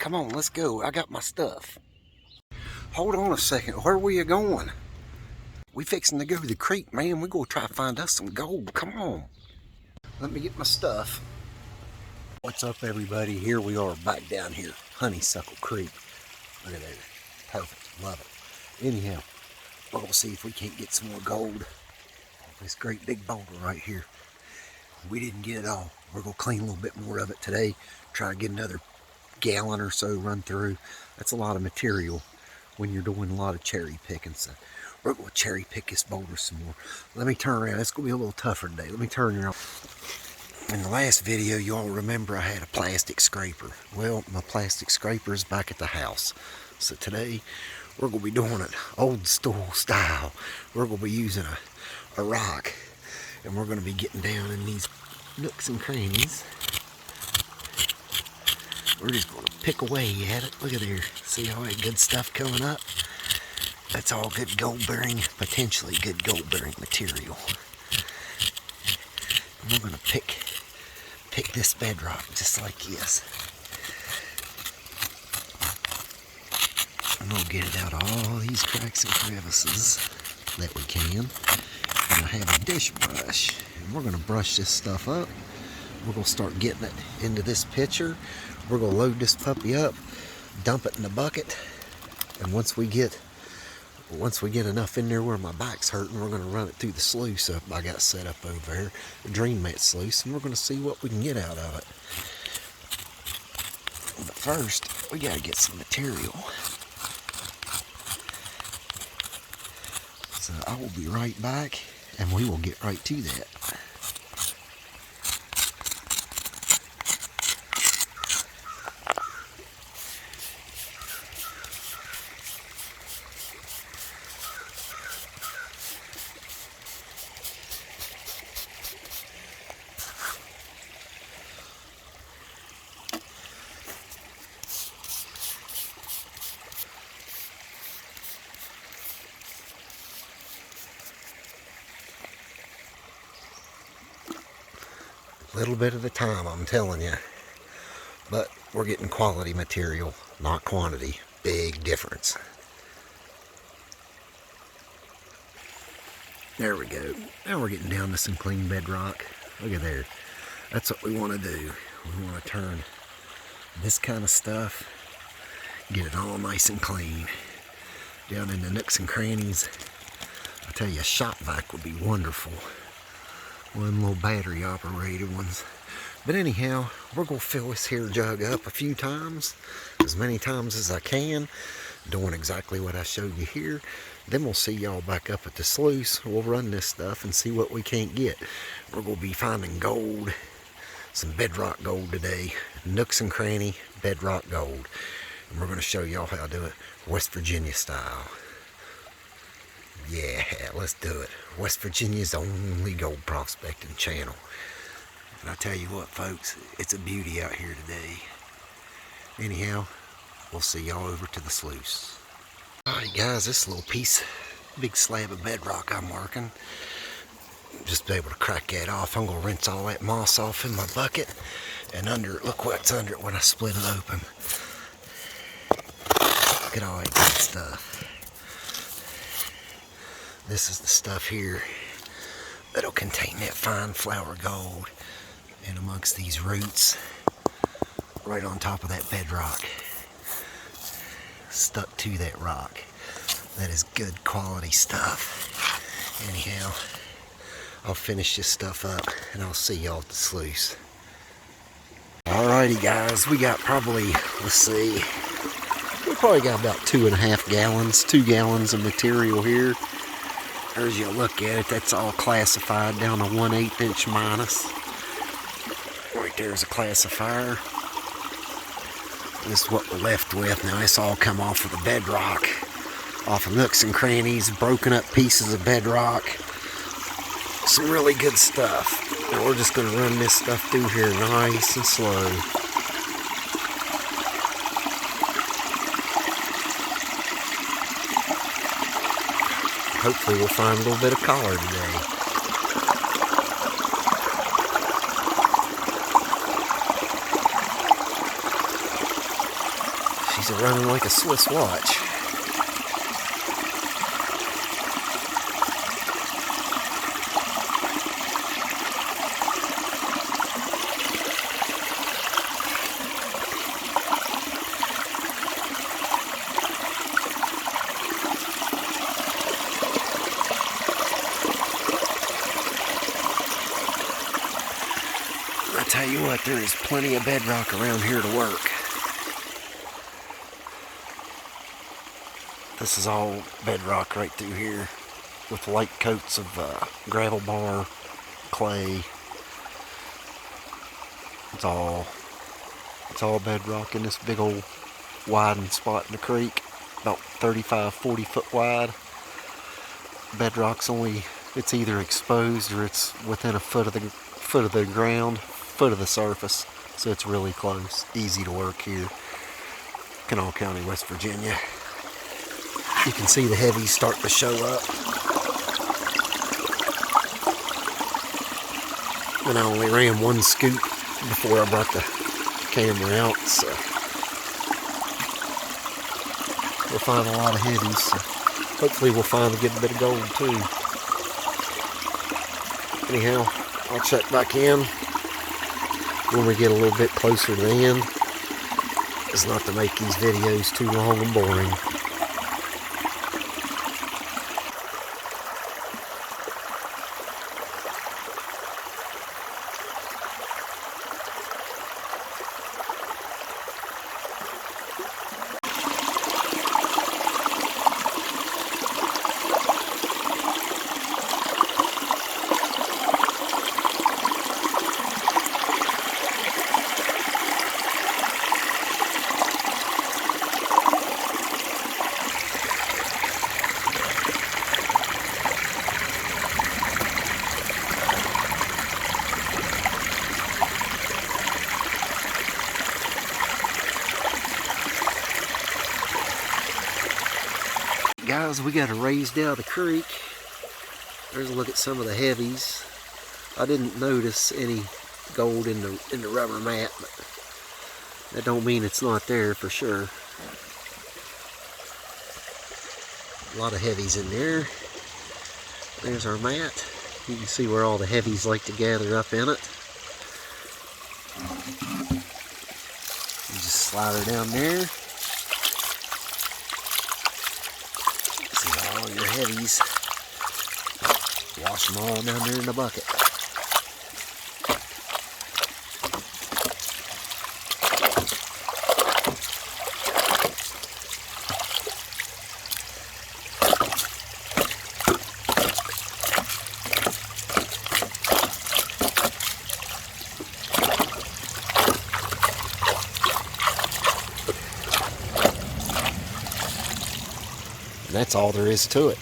Come on, let's go. I got my stuff. Hold on a second. Where were you going? We fixing to go to the creek, man. We're going to try to find us some gold. Come on. Let me get my stuff. What's up, everybody? Here we are back down here. Honeysuckle Creek. Look at that. Perfect. Love it. Anyhow, we're going to see if we can't get some more gold. This great big boulder right here. We didn't get it all. We're going to clean a little bit more of it today. Try to get another gallon or so run through. That's a lot of material when you're doing a lot of cherry picking. So we're going to cherry pick this boulder some more. Let me turn around. It's going to be a little tougher today. Let me turn around. In the last video, you all remember I had a plastic scraper. Well, my plastic scraper is back at the house. So today, we're going to be doing it old school style. We're going to be using a rock. And we're going to be getting down in these nooks and crannies. We're just going to pick away at it. Look at there. See all that good stuff coming up? That's all good gold bearing, potentially good gold bearing material. And we're going to pick this bedrock just like this. And we'll get it out of all these cracks and crevices that we can. And I have a dish brush. And we're going to brush this stuff up. We're going to start getting it into this pitcher. We're going to load this puppy up, dump it in the bucket, and once we get enough in there where my back's hurting, we're going to run it through the sluice up I got set up over here, the dreammat sluice, and we're going to see what we can get out of it. But first, we got to get some material. So I will be right back, and we will get right to that. Little bit at a time, I'm telling you. But we're getting quality material, not quantity. Big difference. There we go. Now we're getting down to some clean bedrock. Look at there. That's what we want to do. We want to turn this kind of stuff, get it all nice and clean. Down in the nooks and crannies. I tell you, a shop vac would be wonderful. One little battery operated ones. But anyhow, we're going to fill this here jug up a few times, as many times as I can, doing exactly what I showed you here. Then we'll see y'all back up at the sluice. We'll run this stuff and see what we can't get. We're going to be finding gold, some bedrock gold today, nooks and cranny bedrock gold. And we're going to show y'all how to do it West Virginia style. Yeah, let's do it. West Virginia's only gold prospecting channel. And I tell you what, folks, it's a beauty out here today. Anyhow, we'll see y'all over to the sluice. Alright guys, this little piece, big slab of bedrock I'm working. Just be able to crack that off. I'm going to rinse all that moss off in my bucket. And under it, look what's under it when I split it open. Look at all that good stuff. This is the stuff here that'll contain that fine flour gold in amongst these roots right on top of that bedrock, stuck to that rock. That is good quality stuff. Anyhow, I'll finish this stuff up and I'll see y'all at the sluice. Alrighty guys, we got probably, let's see, we probably got about 2.5 gallons, 2 gallons of material here. As you look at it, that's all classified down to 1/8 inch minus. Right there's a classifier. This is what we're left with. Now this all come off of the bedrock, off of nooks and crannies, broken up pieces of bedrock. Some really good stuff. Now we're just going to run this stuff through here nice and slow. Hopefully we'll find a little bit of color today. heavies are running like a Swiss watch. I tell you what, there is plenty of bedrock around here to work. This is all bedrock right through here with light coats of gravel bar, clay. It's all bedrock in this big old widened spot in the creek, about 35, 40 foot wide. Bedrock's it's either exposed or it's within a foot of the ground, foot of the surface, so it's really close, easy to work here. Kanawha County, West Virginia. You can see the heavies starting to show up. And I only ran one scoop before I brought the camera out, so we'll find a lot of heavies. So hopefully we'll finally get a bit of gold too. Anyhow, I'll check back in when we get a little bit closer to the end. It's not to make these videos too long and boring. Guys, we got a raise down the creek. There's a look at some of the heavies. I didn't notice any gold in the rubber mat, but that don't mean it's not there for sure. A lot of heavies in there. There's our mat. You can see where all the heavies like to gather up in it. You just slide her down there. All your heavies. Wash them all down there in the bucket. And that's all there is to it.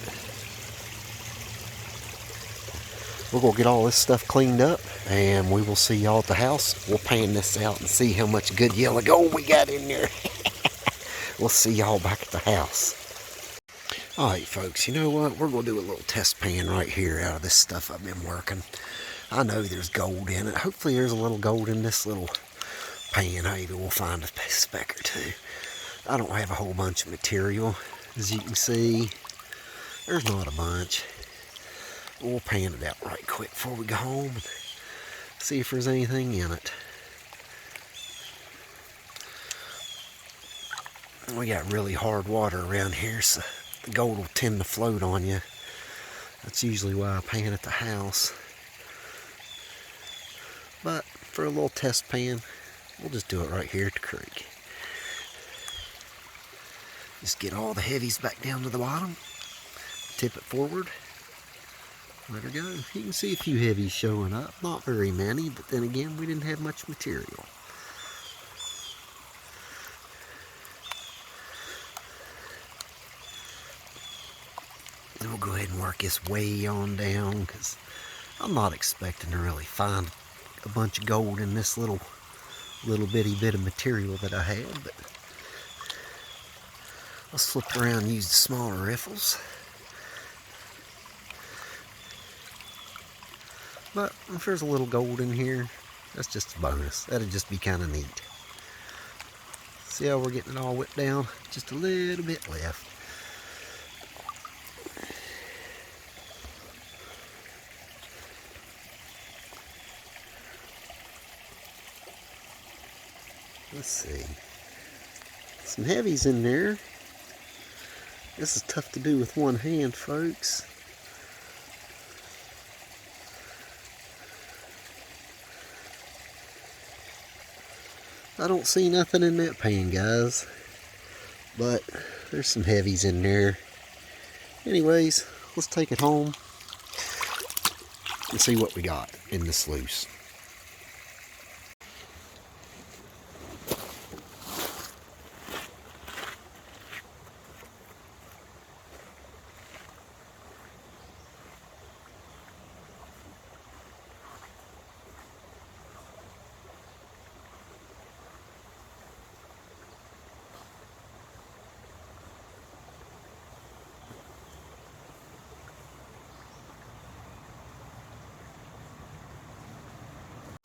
We're going to get all this stuff cleaned up and we will see y'all at the house. We'll pan this out and see how much good yellow gold we got in there. We'll see y'all back at the house. Alright folks, you know what? We're going to do a little test pan right here out of this stuff I've been working. I know there's gold in it. Hopefully there's a little gold in this little pan. Maybe we'll find a speck or two. I don't have a whole bunch of material. As you can see, there's not a bunch. We'll pan it out right quick before we go home and see if there's anything in it. We got really hard water around here, so the gold will tend to float on you. That's usually why I pan at the house. But for a little test pan, we'll just do it right here at the creek. Just get all the heavies back down to the bottom, tip it forward, let her go. You can see a few heavies showing up, not very many, but then again, we didn't have much material. Then we'll go ahead and work this way on down, because I'm not expecting to really find a bunch of gold in this little bitty bit of material that I had, but let's flip around and use the smaller riffles. But if there's a little gold in here, that's just a bonus. That'd just be kind of neat. See how we're getting it all whipped down? Just a little bit left. Let's see. Some heavies in there. This is tough to do with one hand, folks. I don't see nothing in that pan, guys. But there's some heavies in there. Anyways, let's take it home and see what we got in the sluice.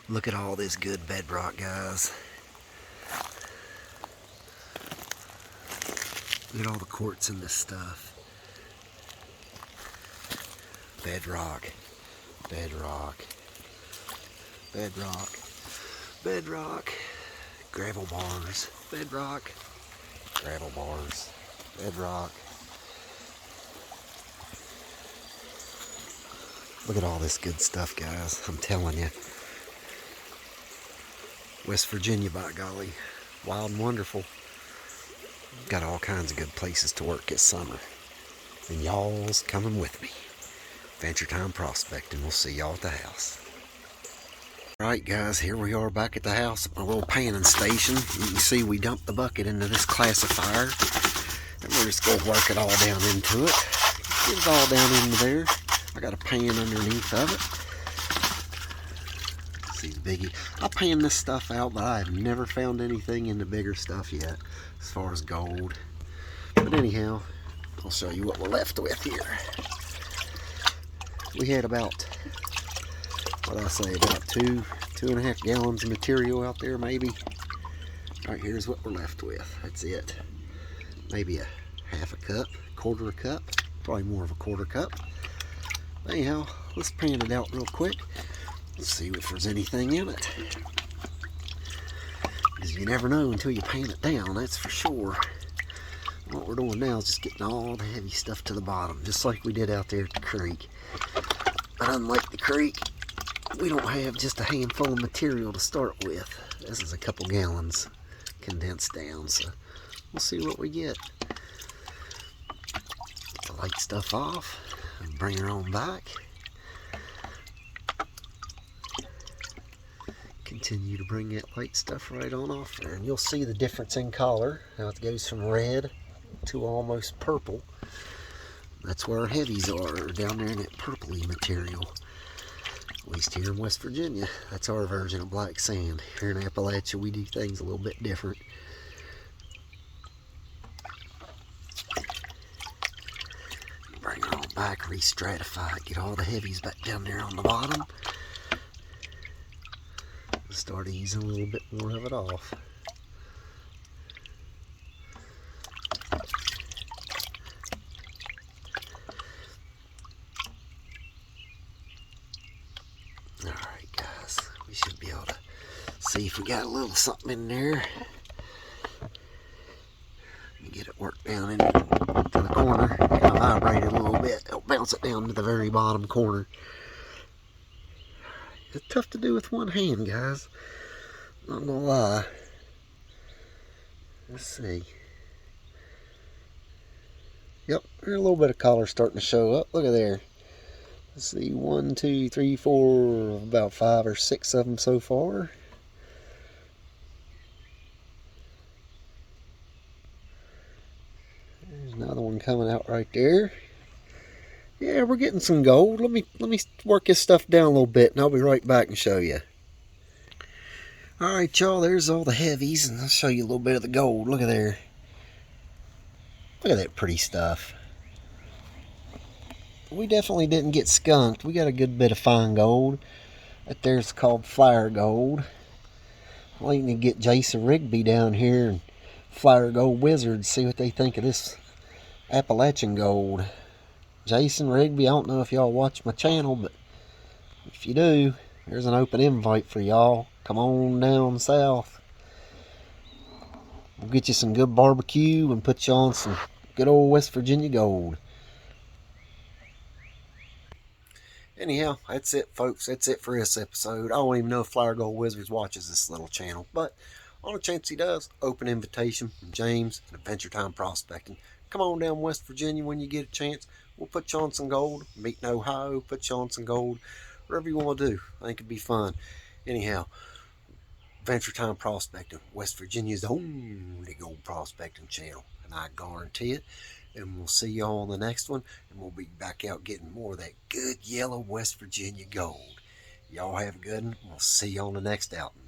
Look at all this good bedrock, guys. Look at all the quartz in this stuff. Bedrock, bedrock, bedrock, bedrock, gravel bars, bedrock, gravel bars, bedrock. Look at all this good stuff, guys. I'm telling you. West Virginia, by golly. Wild and wonderful. Got all kinds of good places to work this summer. And y'all's coming with me. Adventure Time Prospecting. We'll see y'all at the house. Alright guys, here we are back at the house at my little panning station. You can see we dumped the bucket into this classifier. And we're just going to work it all down into it. Get it all down into there. I got a pan underneath of it. See the biggie. I pan this stuff out, but I have never found anything in the bigger stuff yet, as far as gold. But anyhow, I'll show you what we're left with here. We had about, what I say, about two and a half gallons of material out there, maybe. All right, here's what we're left with. That's it. Maybe a half a cup, quarter a cup, probably more of a quarter cup. Anyhow, let's pan it out real quick. Let's see if there's anything in it. Because you never know until you pan it down, that's for sure. What we're doing now is just getting all the heavy stuff to the bottom, just like we did out there at the creek. But unlike the creek, we don't have just a handful of material to start with. This is a couple gallons condensed down, so we'll see what we get. Get the light stuff off and bring her on back. Continue to bring that light stuff right on off there, and you'll see the difference in color, how it goes from red to almost purple. That's where our heavies are, down there in that purpley material. At least here in West Virginia, that's our version of black sand. Here in Appalachia, we do things a little bit different. Bring it on back, re-stratify it, get all the heavies back down there on the bottom. Start easing a little bit more of it off. Alright guys, we should be able to see if we got a little something in there. Let me get it worked down into the corner. Kind of vibrate it a little bit. It'll bounce it down to the very bottom corner. It's tough to do with one hand, guys. Not gonna lie. Let's see. Yep, there's a little bit of color starting to show up. Look at there. Let's see, 1, 2, 3, 4, about 5 or 6 of them so far. There's another one coming out right there. Yeah, we're getting some gold. Let me work this stuff down a little bit, and I'll be right back and show you. Alright, y'all, there's all the heavies, and I'll show you a little bit of the gold. Look at there. Look at that pretty stuff. We definitely didn't get skunked. We got a good bit of fine gold. That there's called flyer gold. I'm waiting to get Jason Rigby down here and Flyer Gold Wizards, see what they think of this Appalachian gold. Jason, Rigby, I don't know if y'all watch my channel, but if you do, there's an open invite for y'all. Come on down south. We'll get you some good barbecue and put you on some good old West Virginia gold. Anyhow, that's it, folks. That's it for this episode. I don't even know if Flyer Gold Wizards watches this little channel, but on a chance he does, open invitation from James and Adventure Time Prospecting. Come on down West Virginia when you get a chance. We'll put you on some gold. Meet in Ohio, put you on some gold. Whatever you want to do. I think it'd be fun. Anyhow, Adventure Time Prospecting, West Virginia's only gold prospecting channel. And I guarantee it. And we'll see y'all on the next one. And we'll be back out getting more of that good yellow West Virginia gold. Y'all have a good one. We'll see you on the next outing.